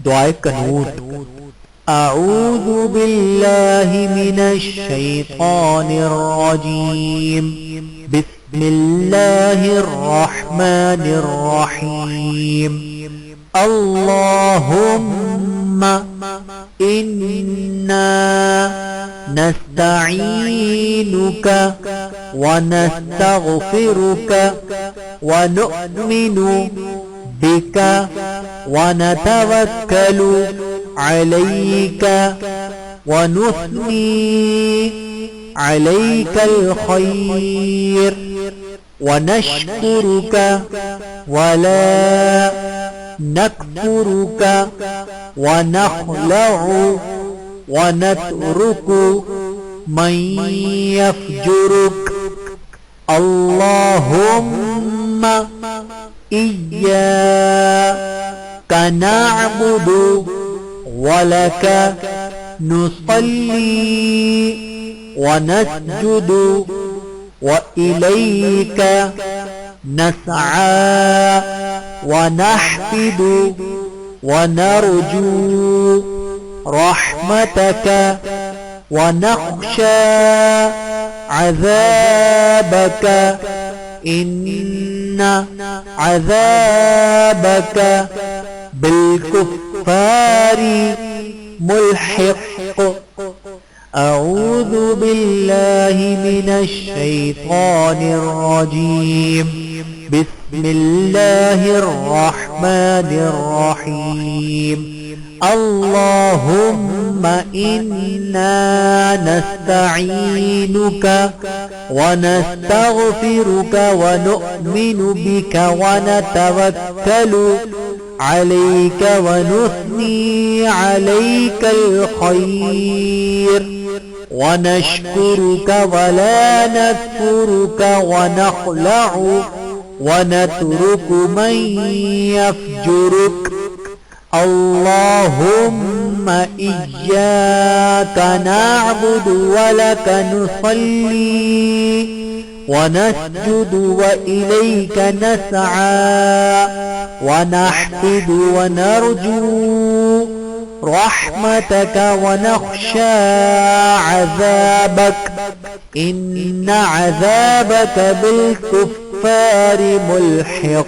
دعاء قنوت. أعوذ بالله من الشيطان الرجيم. بسم الله الرحمن الرحيم. اللهم إنا نستعينك ونستغفرك ونؤمن بك ونتوكل عليك ونثني عليك الخير ونشكرك ولا نكفرك ونخلع ونترك من يفجرك. اللهم إياك نعبد ولك نصلي ونسجد وإليك نسعى ونحفد ونرجو رحمتك ونخشى عذابك إن عذابك بالكفار ملحق. أعوذ بالله من الشيطان الرجيم. بسم الله الرحمن الرحيم. اللهم إنا نستعينك ونستغفرك ونؤمن بك ونتوكل عليك ونثني عليك الخير ونشكرك ولا نكفرك ونخلع ونترك من يفجرك. اللهم إياك نعبد ولك نصلي ونسجد وإليك نسعى ونحفد ونرجو رحمتك ونخشى عذابك إن عذابك بالكفار ملحق.